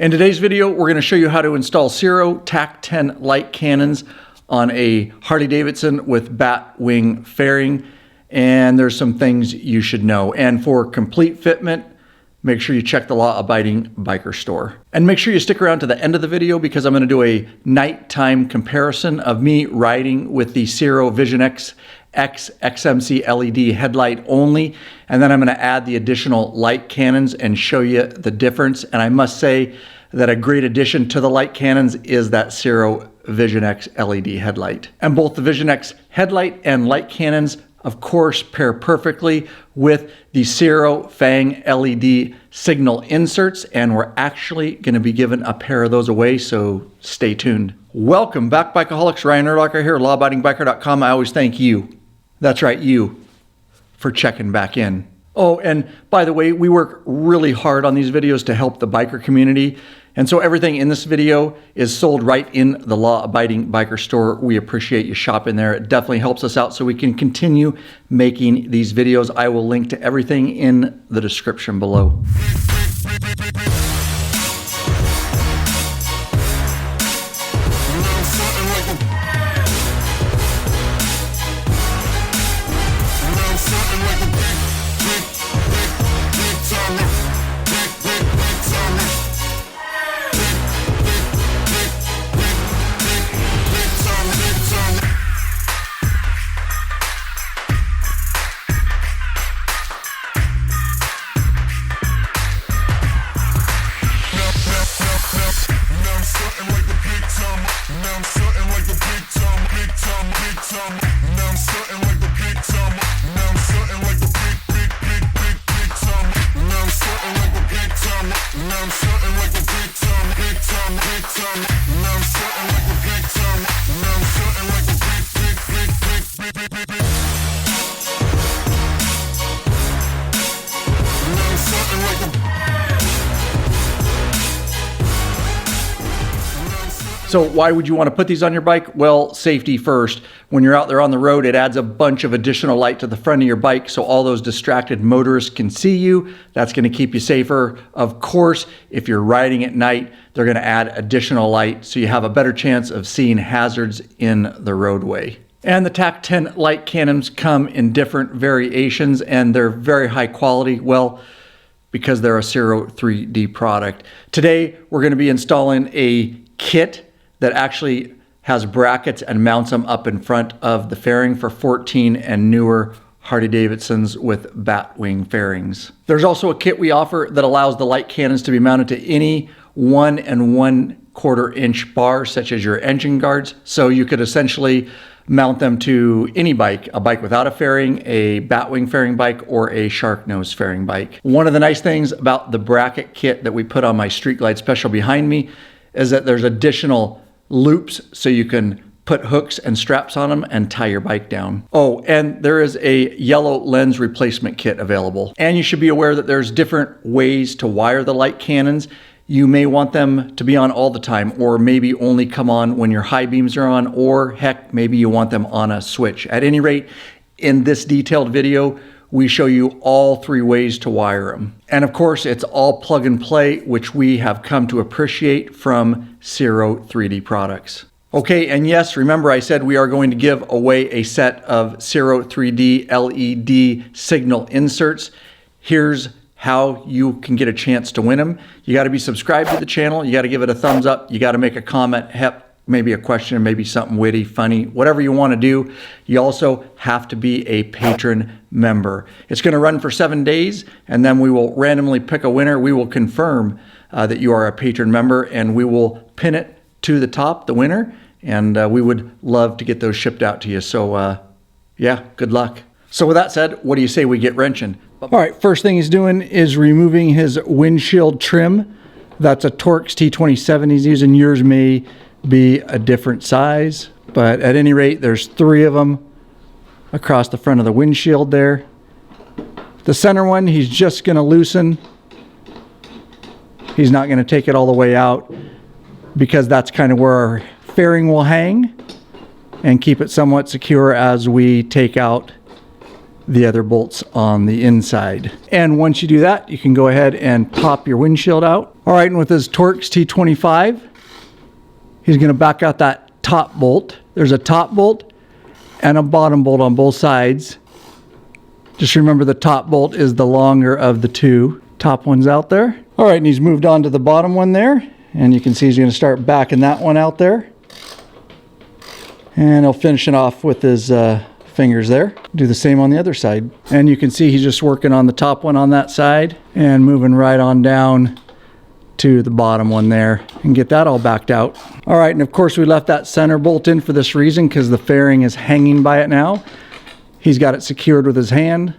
In today's video, we're going to show you how to install Ciro TAC 10 light cannons on a Harley-Davidson with bat wing fairing. And there's some things you should know. And for complete fitment, make sure you check the law-abiding biker store. And make sure you stick around to the end of the video because I'm going to do a nighttime comparison of me riding with the Ciro Vision X-XMC LED headlight only. And then I'm going to add the additional light cannons and show you the difference. And I must say that a great addition to the light cannons is that Ciro Vision X LED headlight. And both the Vision X headlight and light cannons, of course, pair perfectly with the Ciro FANG LED signal inserts, and we're actually going to be giving a pair of those away, so stay tuned. Welcome back, Bikeaholics. Ryan Urlacher here, lawabidingbiker.com. I always thank you, that's right, you, for checking back in. Oh, and by the way, we work really hard on these videos to help the biker community. And so everything in this video is sold right in the law-abiding biker store. We appreciate you shopping there. It definitely helps us out so we can continue making these videos. I will link to everything in the description below. So why would you want to put these on your bike? Well, safety first. When you're out there on the road, it adds a bunch of additional light to the front of your bike so all those distracted motorists can see you. That's going to keep you safer. Of course, if you're riding at night, they're going to add additional light so you have a better chance of seeing hazards in the roadway. And the TAC 10 light cannons come in different variations and they're very high quality. Well, because they're a Ciro 3D product. Today, we're going to be installing a kit that actually has brackets and mounts them up in front of the fairing for 14 and newer Harley-Davidsons with bat wing fairings. There's also a kit we offer that allows the light cannons to be mounted to any 1 1/4 inch bar, such as your engine guards. So you could essentially mount them to any bike, a bike without a fairing, a bat wing fairing bike, or a shark nose fairing bike. One of the nice things about the bracket kit that we put on my Street Glide Special behind me is that there's additional loops so you can put hooks and straps on them and tie your bike down. Oh, and there is a yellow lens replacement kit available. And you should be aware that there's different ways to wire the light cannons. You may want them to be on all the time, or maybe only come on when your high beams are on, or heck, maybe you want them on a switch. At any rate, in this detailed video, we show you all 3 ways to wire them. And of course, it's all plug and play, which we have come to appreciate from Ciro 3D products. Okay, and yes, remember I said we are going to give away a set of Ciro 3D LED signal inserts. Here's how you can get a chance to win them. You gotta be subscribed to the channel, you gotta give it a thumbs up, you gotta make a comment, maybe a question, maybe something witty, funny, whatever you want to do. You also have to be a patron member. It's going to run for 7 days, and then we will randomly pick a winner. We will confirm that you are a patron member, and we will pin it to the top, the winner, and we would love to get those shipped out to you. So yeah, good luck. So with that said, what do you say we get wrenching? All right, first thing he's doing is removing his windshield trim. That's a Torx T27 he's using. Yours may be a different size, but at any rate, there's 3 of them across the front of the windshield there. The center one, he's just going to loosen. He's not going to take it all the way out because that's kind of where our fairing will hang and keep it somewhat secure as we take out the other bolts on the inside. And once you do that, you can go ahead and pop your windshield out. All right, and with his Torx T25, he's going to back out that top bolt. There's a top bolt and a bottom bolt on both sides. Just remember the top bolt is the longer of the two top ones out there. All right, and he's moved on to the bottom one there. And you can see he's going to start backing that one out there. And he'll finish it off with his fingers there. Do the same on the other side. And you can see he's just working on the top one on that side and moving right on down to the bottom one there and get that all backed out. All right, and of course we left that center bolt in for this reason because the fairing is hanging by it now. He's got it secured with his hand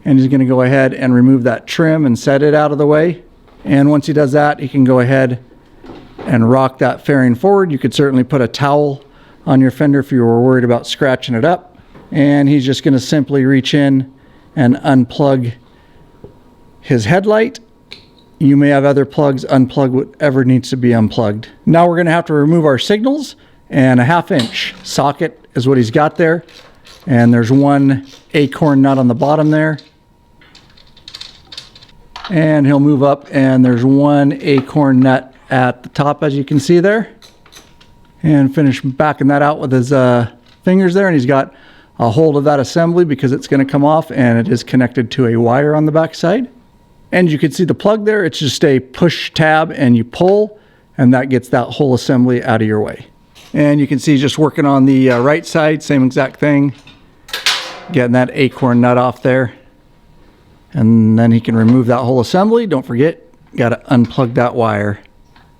and he's going to go ahead and remove that trim and set it out of the way. And once he does that, he can go ahead and rock that fairing forward. You could certainly put a towel on your fender if you were worried about scratching it up. And he's just going to simply reach in and unplug his headlight. You may have other plugs. Unplug whatever needs to be unplugged. Now we're going to have to remove our signals, and a 1/2 inch socket is what he's got there. And there's one acorn nut on the bottom there. And he'll move up and there's one acorn nut at the top, as you can see there. And finish backing that out with his fingers there. And he's got a hold of that assembly because it's going to come off and it is connected to a wire on the back side. And you can see the plug there. It's just a push tab and you pull and that gets that whole assembly out of your way. And you can see just working on the right side, same exact thing. Getting that acorn nut off there. And then he can remove that whole assembly. Don't forget, got to unplug that wire.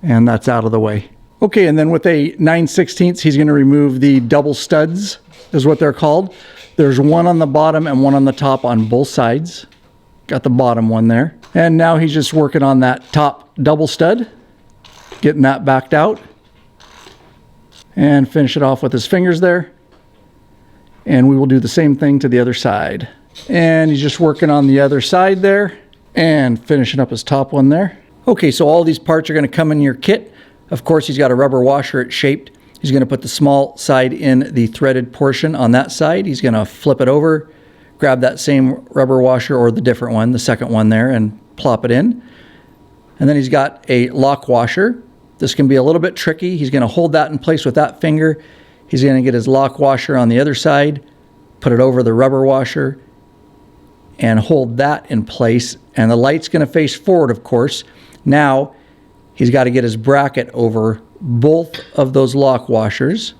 And that's out of the way. Okay, and then with a 9/16, he's going to remove the double studs, is what they're called. There's one on the bottom and one on the top on both sides. Got the bottom one there. And now he's just working on that top double stud, getting that backed out. And finish it off with his fingers there. And we will do the same thing to the other side. And he's just working on the other side there and finishing up his top one there. Okay, so all these parts are going to come in your kit. Of course, he's got a rubber washer. It's shaped. He's going to put the small side in the threaded portion on that side. He's going to flip it over, grab that same rubber washer or the different one, the second one there, and plop it in. And then he's got a lock washer. This can be a little bit tricky. He's going to hold that in place with that finger. He's going to get his lock washer on the other side, put it over the rubber washer, and hold that in place. And the light's going to face forward, of course. Now, he's got to get his bracket over both of those lock washers.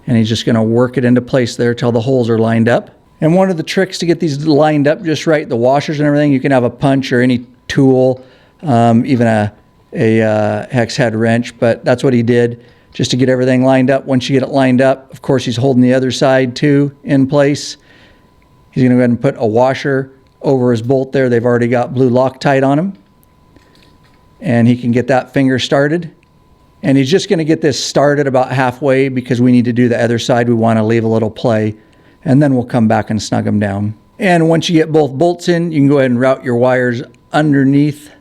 And he's just going to work it into place there till the holes are lined up. And one of the tricks to get these lined up just right, the washers and everything, you can have a punch or any tool, even a hex head wrench, but that's what he did just to get everything lined up. Once you get it lined up, of course, he's holding the other side too in place. He's going to go ahead and put a washer over his bolt there. They've already got blue Loctite on them. And he can get that finger started. And he's just going to get this started about halfway because we need to do the other side. We want to leave a little play. And then we'll come back and snug them down. And once you get both bolts in, you can go ahead and route your wires underneath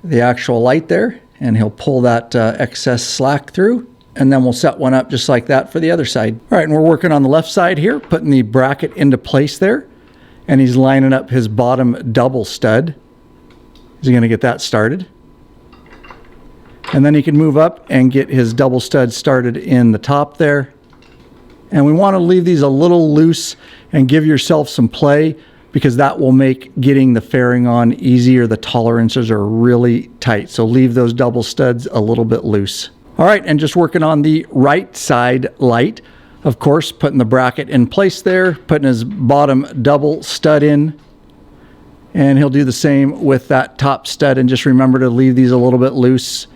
the actual light there. And he'll pull that excess slack through. And then we'll set one up just like that for the other side. All right, and we're working on the left side here, putting the bracket into place there. And he's lining up his bottom double stud. He's going to get that started. And then he can move up and get his double stud started in the top there. And we want to leave these a little loose and give yourself some play because that will make getting the fairing on easier. The tolerances are really tight. So leave those double studs a little bit loose. All right, and just working on the right side light. Of course, putting the bracket in place there, putting his bottom double stud in. And he'll do the same with that top stud. And just remember to leave these a little bit loose.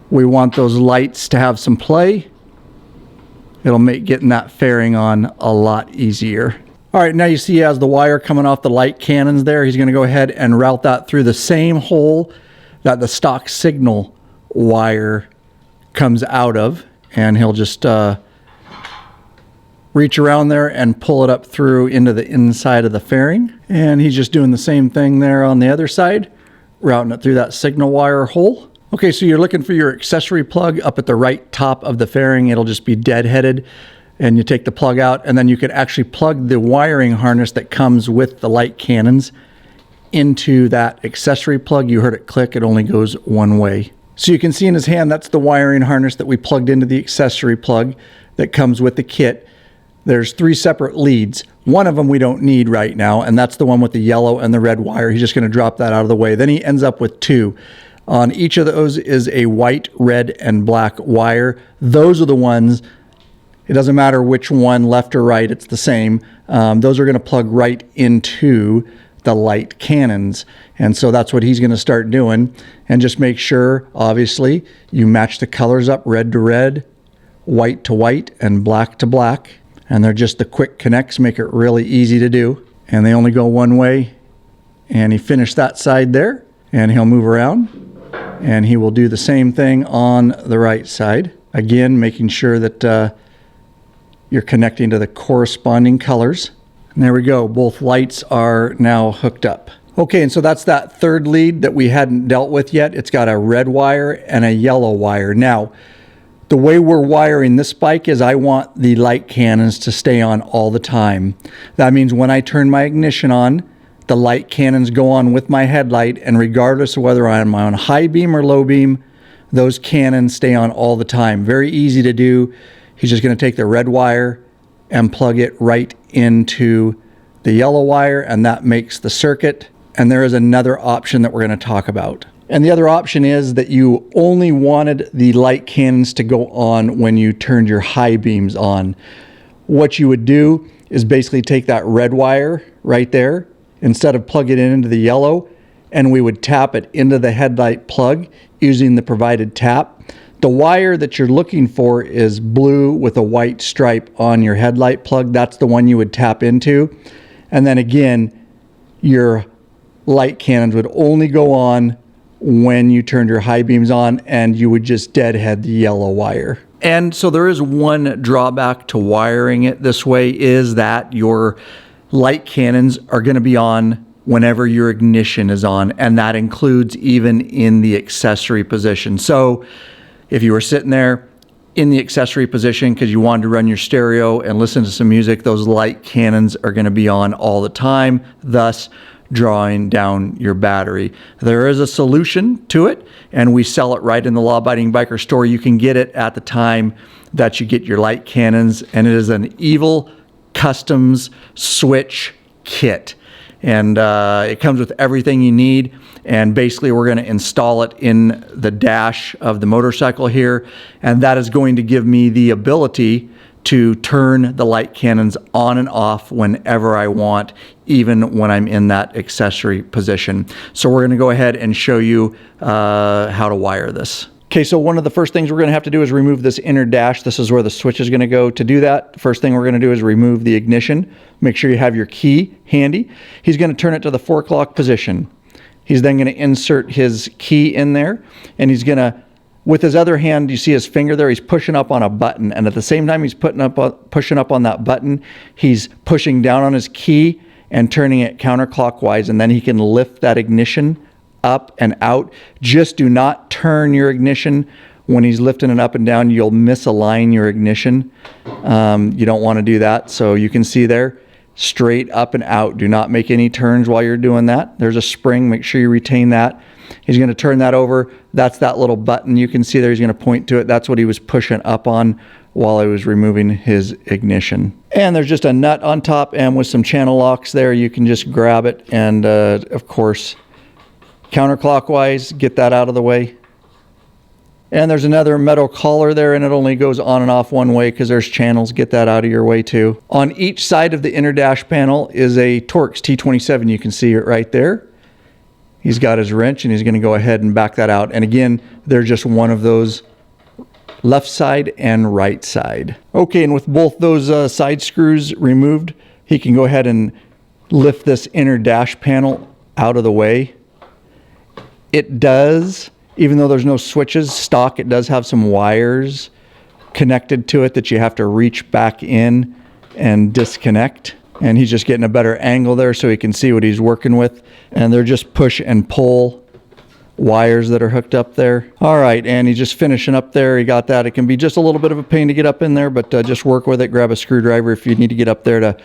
We want those lights to have some play. It'll make getting that fairing on a lot easier. All right, now you see he has the wire coming off the light cannons there. He's going to go ahead and route that through the same hole that the stock signal wire comes out of. And he'll just reach around there and pull it up through into the inside of the fairing. And he's just doing the same thing there on the other side, routing it through that signal wire hole. Okay, so you're looking for your accessory plug up at the right top of the fairing. It'll just be deadheaded. and you take the plug out, and then you could actually plug the wiring harness that comes with the light cannons into that accessory plug. You heard it click, it only goes one way. So you can see in his hand, that's the wiring harness that we plugged into the accessory plug that comes with the kit. There's 3 separate leads. One of them we don't need right now, and that's the one with the yellow and the red wire. He's just going to drop that out of the way. Then he ends up with 2. On each of those is a white, red, and black wire. Those are the ones, it doesn't matter which one, left or right, it's the same. Those are going to plug right into the light cannons. And so that's what he's going to start doing. And just make sure, obviously, you match the colors up, red to red, white to white, and black to black. And they're just the quick connects, make it really easy to do. And they only go one way. And he finished that side there, and he'll move around, and he will do the same thing on the right side. Again, making sure that you're connecting to the corresponding colors. And there we go, both lights are now hooked up. Okay, and so that's that third lead that we hadn't dealt with yet. It's got a red wire and a yellow wire. Now, the way we're wiring this bike is I want the light cannons to stay on all the time. That means when I turn my ignition on, the light cannons go on with my headlight, and regardless of whether I'm on high beam or low beam, those cannons stay on all the time. Very easy to do. He's just going to take the red wire and plug it right into the yellow wire, and that makes the circuit. And there is another option that we're going to talk about. And the other option is that you only wanted the light cannons to go on when you turned your high beams on. What you would do is basically take that red wire right there, instead of plug it into the yellow, and we would tap it into the headlight plug using the provided tap. The wire that you're looking for is blue with a white stripe on your headlight plug. That's the one you would tap into. And then again, your light cannons would only go on when you turned your high beams on, and you would just deadhead the yellow wire. And so there is one drawback to wiring it this way, is that your light cannons are going to be on whenever your ignition is on, and that includes even in the accessory position. So if you were sitting there in the accessory position because you wanted to run your stereo and listen to some music, those light cannons are going to be on all the time, thus drawing down your battery. There is a solution to it, and we sell it right in the Law Abiding Biker store. You can get it at the time that you get your light cannons, and it is an Evil Customs switch kit. And it comes with everything you need, and basically we're going to install it in the dash of the motorcycle here, and that is going to give me the ability to turn the light cannons on and off whenever I want, even when I'm in that accessory position. So we're going to go ahead and show you how to wire this. Okay, so one of the first things we're going to have to do is remove this inner dash. This is where the switch is going to go. To do that, first thing we're going to do is remove the ignition. Make sure you have your key handy. He's going to turn it to the 4 o'clock position. He's then going to insert his key in there, and he's going to, with his other hand, you see his finger there, he's pushing up on a button, and at the same time he's pushing up on that button, he's pushing down on his key and turning it counterclockwise, and then he can lift that ignition up and out. Just do not turn your ignition when he's lifting it up and down. You'll misalign your ignition. You don't want to do that. So you can see there, straight up and out. Do not make any turns while you're doing that. There's a spring, make sure you retain that. He's going to turn that over. That's that little button you can see there. He's going to point to it. That's what he was pushing up on while I was removing his ignition. And there's just a nut on top, and with some channel locks there, you can just grab it and of course counterclockwise, get that out of the way. And there's another metal collar there, and it only goes on and off one way because there's channels. Get that out of your way too. On each side of the inner dash panel is a Torx T27. You can see it right there. He's got his wrench, and he's going to go ahead and back that out. And again, they're just one of those, left side and right side. Okay, and with both those side screws removed, he can go ahead and lift this inner dash panel out of the way. It does, even though there's no switches, stock, it does have some wires connected to it that you have to reach back in and disconnect. And he's just getting a better angle there so he can see what he's working with. And they're just push and pull wires that are hooked up there. All right, and he's just finishing up there. He got that. It can be just a little bit of a pain to get up in there, but just work with it. Grab a screwdriver if you need to get up there to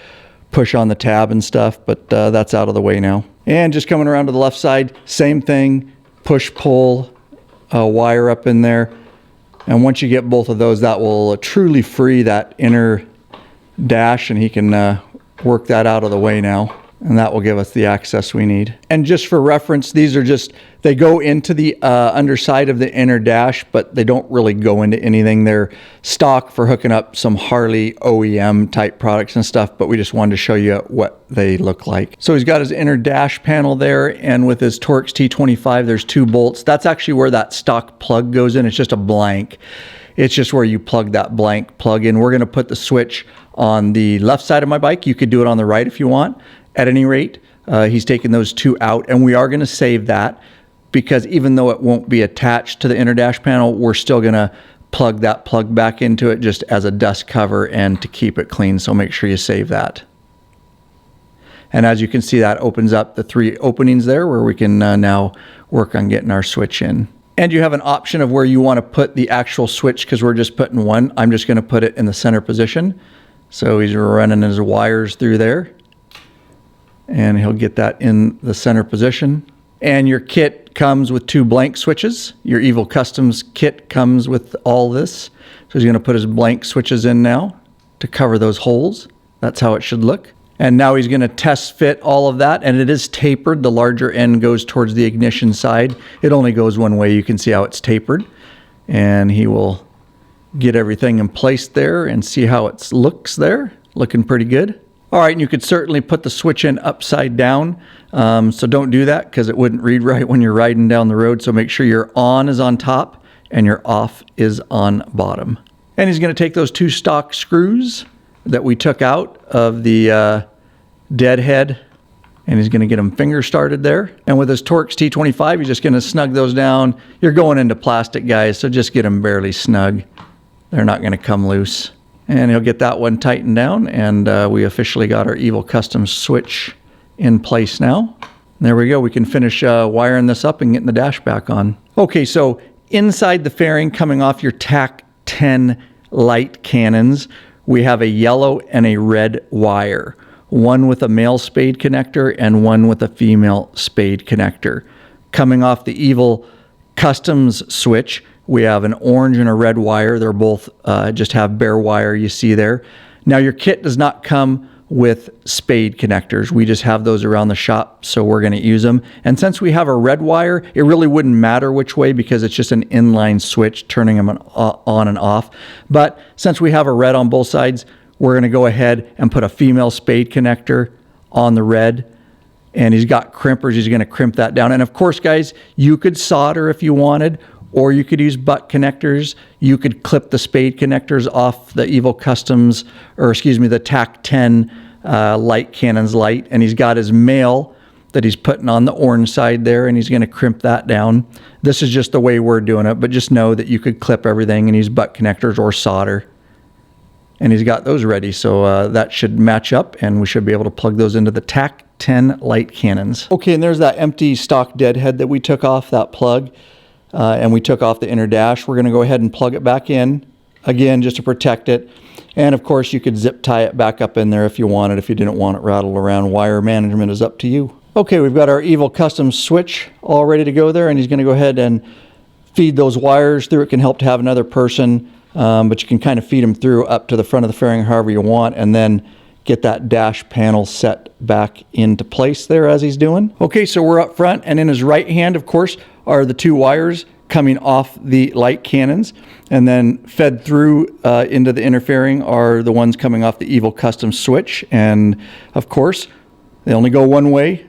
push on the tab and stuff, but that's out of the way now. And just coming around to the left side, same thing, push, pull, wire up in there. And once you get both of those, that will truly free that inner dash, and he can work that out of the way now. And that will give us the access we need. And just for reference, these are just, they go into the underside of the inner dash, but they don't really go into anything. They're stock for hooking up some Harley OEM type products and stuff, but we just wanted to show you what they look like. So he's got his inner dash panel there, and with his Torx T25, there's 2 bolts. That's actually where that stock plug goes in. It's just a blank. It's just where you plug that blank plug in. We're gonna put the switch on the left side of my bike. You could do it on the right if you want. At any rate, he's taking those 2 out, and we are going to save that because even though it won't be attached to the inner dash panel, we're still going to plug that plug back into it just as a dust cover and to keep it clean. So make sure you save that. And as you can see, that opens up the 3 openings there where we can now work on getting our switch in. And you have an option of where you want to put the actual switch, because we're just putting one. I'm just going to put it in the center position. So he's running his wires through there, and he'll get that in the center position. And your kit comes with 2 blank switches. Your Evil Customs kit comes with all this. So he's going to put his blank switches in now to cover those holes. That's how it should look. And now he's going to test fit all of that, and it is tapered. The larger end goes towards the ignition side. It only goes one way. You can see how it's tapered. And he will get everything in place there and see how it looks there. Looking pretty good. All right, and you could certainly put the switch in upside down. So don't do that because it wouldn't read right when you're riding down the road. So make sure your on is on top and your off is on bottom. And he's going to take those 2 stock screws that we took out of the deadhead, and he's going to get them finger started there. And with his Torx T25, he's just going to snug those down. You're going into plastic, guys, so just get them barely snug. They're not going to come loose. And he'll get that one tightened down, and we officially got our Evil Customs switch in place now. There we go. We can finish wiring this up and getting the dash back on. Okay, so inside the fairing, coming off your TAC 10 light cannons, we have a yellow and a red wire. One with a male spade connector and one with a female spade connector. Coming off the Evil Customs switch, we have an orange and a red wire. They're both just have bare wire you see there. Now your kit does not come with spade connectors. We just have those around the shop, so we're going to use them. And since we have a red wire, it really wouldn't matter which way because it's just an inline switch turning them on and off. But since we have a red on both sides, we're going to go ahead and put a female spade connector on the red. And he's got crimpers. He's going to crimp that down. And of course, guys, you could solder if you wanted, or you could use butt connectors. You could clip the spade connectors off the Evil Customs, or excuse me, the TAC 10 light cannons light. And he's got his male that he's putting on the orange side there, and he's going to crimp that down. This is just the way we're doing it, but just know that you could clip everything and use butt connectors or solder. And he's got those ready, so that should match up, and we should be able to plug those into the TAC 10 light cannons. Okay, and there's that empty stock deadhead that we took off, that plug. And we took off the inner dash. We're going to go ahead and plug it back in, again, just to protect it. And of course, you could zip tie it back up in there if you wanted. If you didn't want it rattled around, wire management is up to you. Okay, we've got our Evil Customs switch all ready to go there, and he's going to go ahead and feed those wires through. It can help to have another person, but you can kind of feed them through up to the front of the fairing however you want, and then get that dash panel set back into place there as he's doing. Okay, so we're up front, and in his right hand, of course, are the 2 wires coming off the light cannons, and then fed through into the inner fairing are the ones coming off the Evil Customs switch. And of course, they only go one way.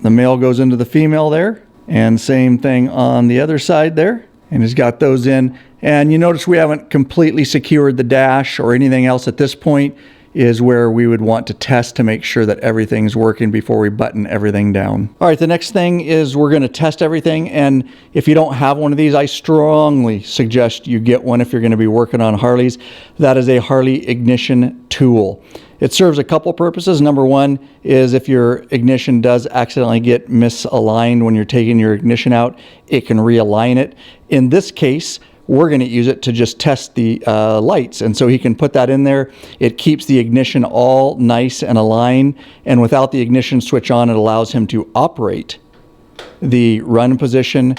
The male goes into the female there, and same thing on the other side there. And he's got those in. And you notice we haven't completely secured the dash or anything else at this point. Is where we would want to test to make sure that everything's working before we button everything down. All right, the next thing is we're going to test everything, and if you don't have one of these, I strongly suggest you get one if you're going to be working on Harleys. That is a Harley ignition tool. It serves a couple purposes. Number one is if your ignition does accidentally get misaligned when you're taking your ignition out, it can realign it. In this case, we're going to use it to just test the lights. And so he can put that in there. It keeps the ignition all nice and aligned. And without the ignition switch on, it allows him to operate the run position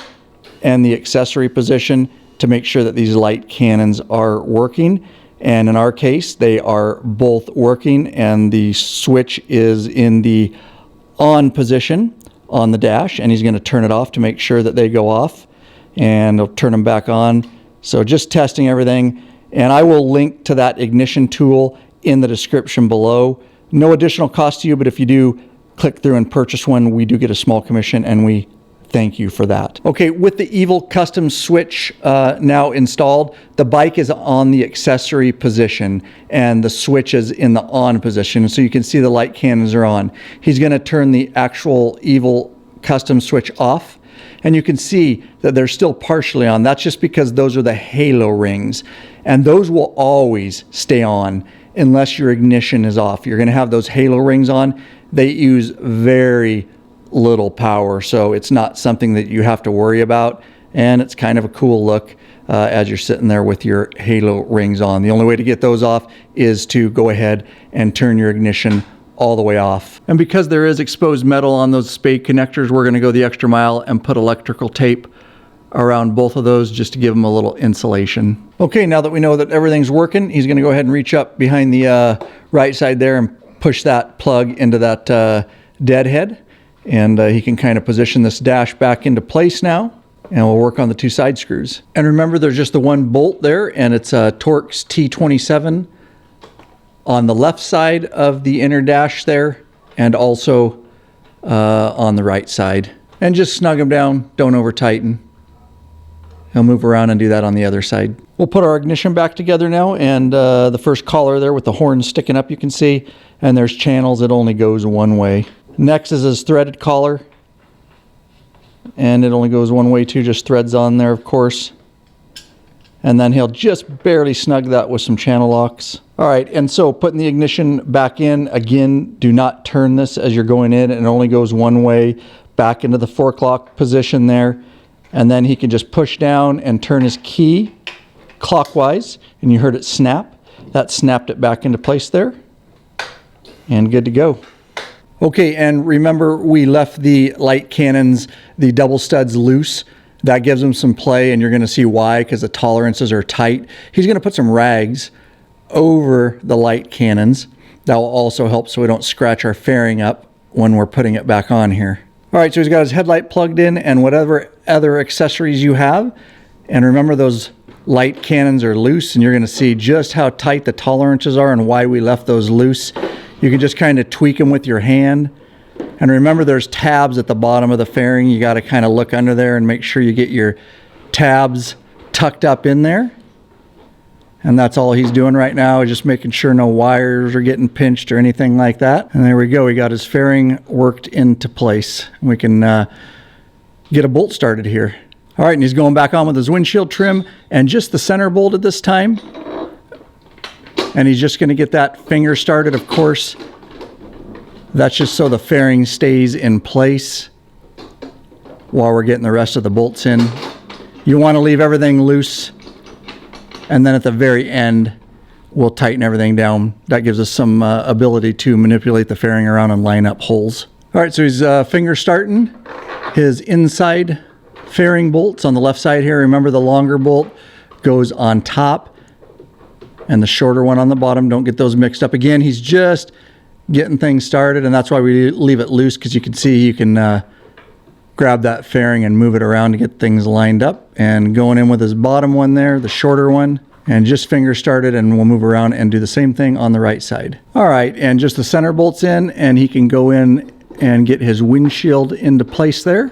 and the accessory position to make sure that these light cannons are working. And in our case, they are both working, and the switch is in the on position on the dash, and he's going to turn it off to make sure that they go off, and he'll turn them back on. So just testing everything, and I will link to that ignition tool in the description below. No additional cost to you, but if you do click through and purchase one, we do get a small commission, and we thank you for that. Okay, with the Evil custom switch now installed, the bike is on the accessory position and the switch is in the on position. So you can see the light cannons are on. He's going to turn the actual Evil custom switch off, and you can see that they're still partially on. That's just because those are the halo rings, and those will always stay on unless your ignition is off. You're going to have those halo rings on. They use very little power, so it's not something that you have to worry about, and it's kind of a cool look as you're sitting there with your halo rings on. The only way to get those off is to go ahead and turn your ignition all the way off. And because there is exposed metal on those spade connectors, we're going to go the extra mile and put electrical tape around both of those just to give them a little insulation. Okay, now that we know that everything's working, he's going to go ahead and reach up behind the right side there and push that plug into that deadhead. And he can kind of position this dash back into place now, and we'll work on the two side screws. And remember, there's just the one bolt there, and it's a Torx T27 on the left side of the inner dash there, and also on the right side. And just snug them down, don't over tighten. He'll move around and do that on the other side. We'll put our ignition back together now, and the first collar there with the horn sticking up, you can see, and there's channels. It only goes one way. Next is his threaded collar, and it only goes one way too, just threads on there, of course. And then he'll just barely snug that with some channel locks. All right, and so putting the ignition back in, again, do not turn this as you're going in. It only goes one way, back into the fork lock position there. And then he can just push down and turn his key clockwise, and you heard it snap. That snapped it back into place there, and good to go. Okay, and remember, we left the light cannons, the double studs, loose. That gives them some play, and you're going to see why, because the tolerances are tight. He's going to put some rags over the light cannons. That will also help so we don't scratch our fairing up when we're putting it back on here. All right, so he's got his headlight plugged in and whatever other accessories you have. And remember, those light cannons are loose, and you're going to see just how tight the tolerances are and why we left those loose. You can just kind of tweak them with your hand. And remember, there's tabs at the bottom of the fairing. You got to kind of look under there and make sure you get your tabs tucked up in there. And that's all he's doing right now, is just making sure no wires are getting pinched or anything like that. And there we go. We got his fairing worked into place. We can get a bolt started here. All right, and he's going back on with his windshield trim and just the center bolt at this time. And he's just going to get that finger started, of course. That's just so the fairing stays in place while we're getting the rest of the bolts in. You want to leave everything loose, and then at the very end, we'll tighten everything down. That gives us some ability to manipulate the fairing around and line up holes. All right, so he's finger starting his inside fairing bolts on the left side here. Remember, the longer bolt goes on top, and the shorter one on the bottom. Don't get those mixed up. Again, he's just getting things started, and that's why we leave it loose, because you can see you can grab that fairing and move it around to get things lined up. And going in with his bottom one there, the shorter one, and just finger started, and we'll move around and do the same thing on the right side. All right, and just the center bolts in, and he can go in and get his windshield into place there.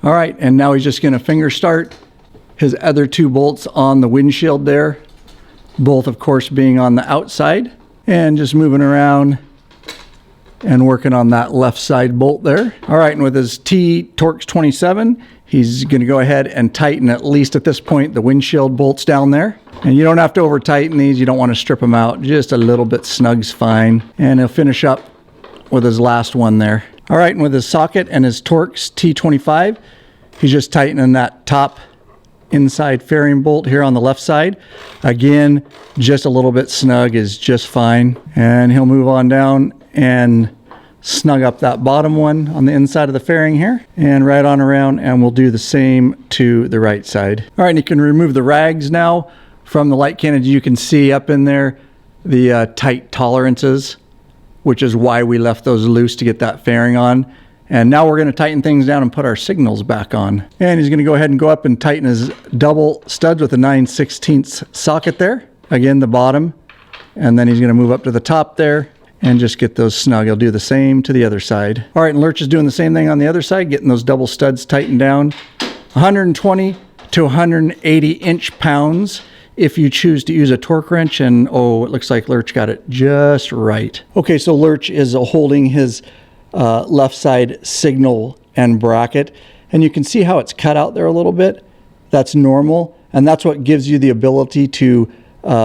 All right, and now he's just going to finger start his other two bolts on the windshield there. Both, of course, being on the outside, and just moving around and working on that left side bolt there. All right, and with his Torx 27, he's going to go ahead and tighten, at least at this point, the windshield bolts down there. And you don't have to over tighten these. You don't want to strip them out. Just a little bit snug's fine. And he'll finish up with his last one there. All right, and with his socket and his Torx T25, he's just tightening that top inside fairing bolt here on the left side. Again, just a little bit snug is just fine. And he'll move on down and snug up that bottom one on the inside of the fairing here, and right on around, and we'll do the same to the right side. All right, and you can remove the rags now from the light cannons. You can see up in there the tight tolerances, which is why we left those loose to get that fairing on. And now we're going to tighten things down and put our signals back on. And he's going to go ahead and go up and tighten his double studs with a 9/16 socket there. Again, the bottom. And then he's going to move up to the top there and just get those snug. He'll do the same to the other side. All right, and Lurch is doing the same thing on the other side, getting those double studs tightened down. 120 to 180 inch-pounds if you choose to use a torque wrench. And oh, it looks like Lurch got it just right. Okay, so Lurch is holding his left side signal and bracket, and you can see how it's cut out there a little bit. That's normal, and that's what gives you the ability to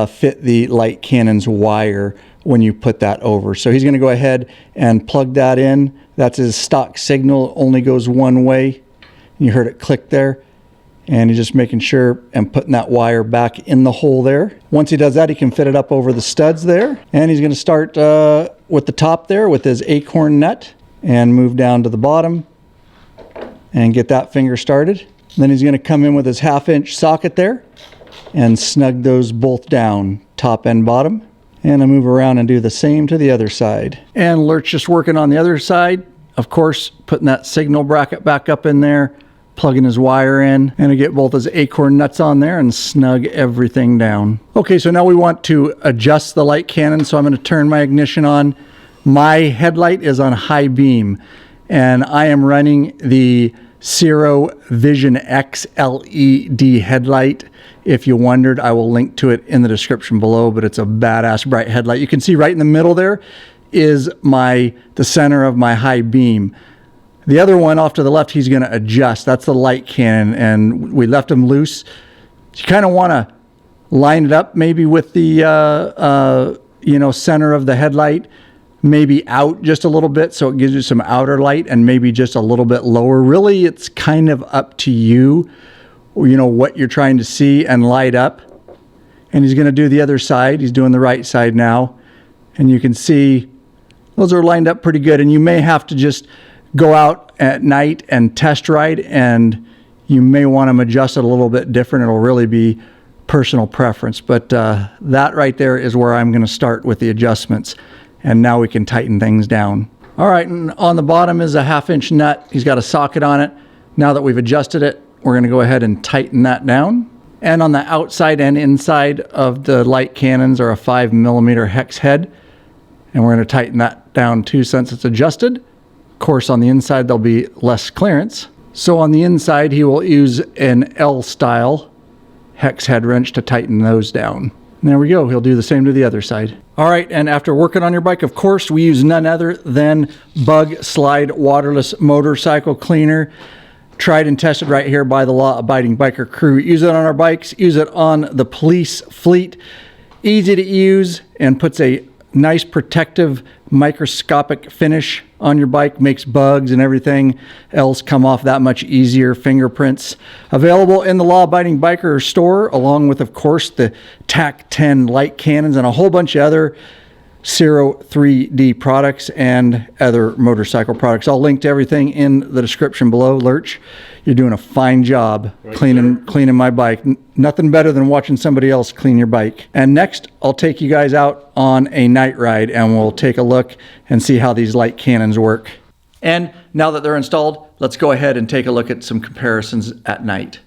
fit the light cannon's wire when you put that over. So he's going to go ahead and plug that in. That's his stock signal, only goes one way. You heard it click there, and he's just making sure and putting that wire back in the hole there. Once he does that, he can fit it up over the studs there, and he's going to start with the top there with his acorn nut and move down to the bottom and get that finger started. And then he's going to come in with his 1/2 inch socket there and snug those both down, top and bottom. And I move around and do the same to the other side. And Lurch just working on the other side, of course, putting that signal bracket back up in there, plugging his wire in, and I get both his acorn nuts on there and snug everything down. Okay, so now we want to adjust the light cannon, so I'm going to turn my ignition on. My headlight is on high beam, and I am running the Ciro Vision X LED headlight. If you wondered, I will link to it in the description below, but it's a badass bright headlight. You can see right in the middle there is the center of my high beam. The other one off to the left, he's going to adjust. That's the light cannon, and we left them loose. You kind of want to line it up maybe with the center of the headlight, maybe out just a little bit so it gives you some outer light, and maybe just a little bit lower. Really, it's kind of up to you, what you're trying to see and light up. And he's going to do the other side. He's doing the right side now, and you can see those are lined up pretty good. And you may have to just go out at night and test ride, and you may want to adjust it a little bit different. It'll really be personal preference, but that right there is where I'm going to start with the adjustments. And now we can tighten things down. All right, and on the bottom is a 1/2 inch nut. He's got a socket on it. Now that we've adjusted it, we're going to go ahead and tighten that down. And on the outside and inside of the light cannons are a 5mm hex head. And we're going to tighten that down too since it's adjusted. Of course, on the inside, there'll be less clearance. So on the inside, he will use an L-style hex head wrench to tighten those down. And there we go. He'll do the same to the other side. All right, and after working on your bike, of course, we use none other than BUGSLIDE waterless motorcycle cleaner. Tried and tested right here by the law-abiding biker crew. Use it on our bikes. Use it on the police fleet. Easy to use and puts a nice protective microscopic finish on your bike, makes bugs and everything else come off that much easier. Fingerprints available in the law-abiding biker store, along with, of course, the TAC 10 light cannons and a whole bunch of other Ciro 3D products and other motorcycle products. I'll link to everything in the description below. Lurch, you're doing a fine job cleaning my bike. Nothing better than watching somebody else clean your bike. And next, I'll take you guys out on a night ride and we'll take a look and see how these light cannons work. And now that they're installed, let's go ahead and take a look at some comparisons at night.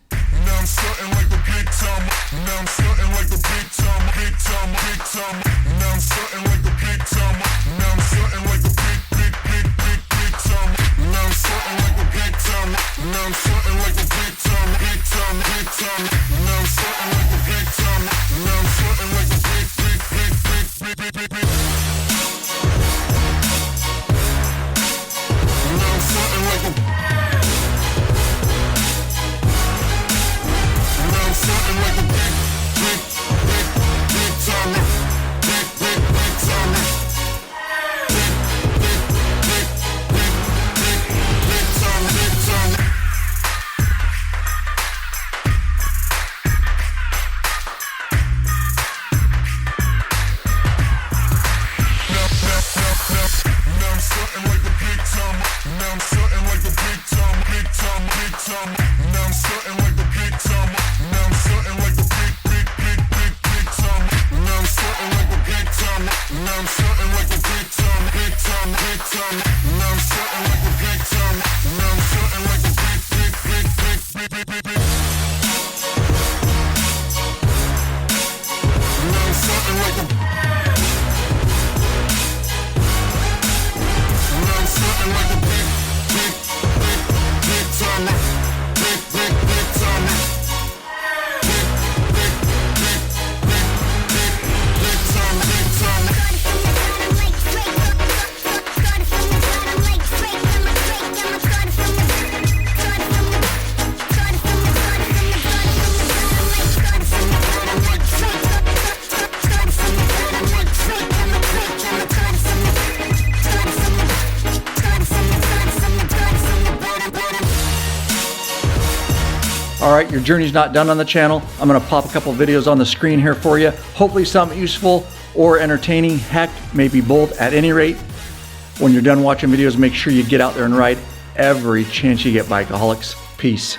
All right, your journey's not done on the channel. I'm gonna pop a couple videos on the screen here for you. Hopefully something useful or entertaining, heck, maybe both. At any rate, when you're done watching videos, make sure you get out there and ride every chance you get, Bikeaholics. Peace.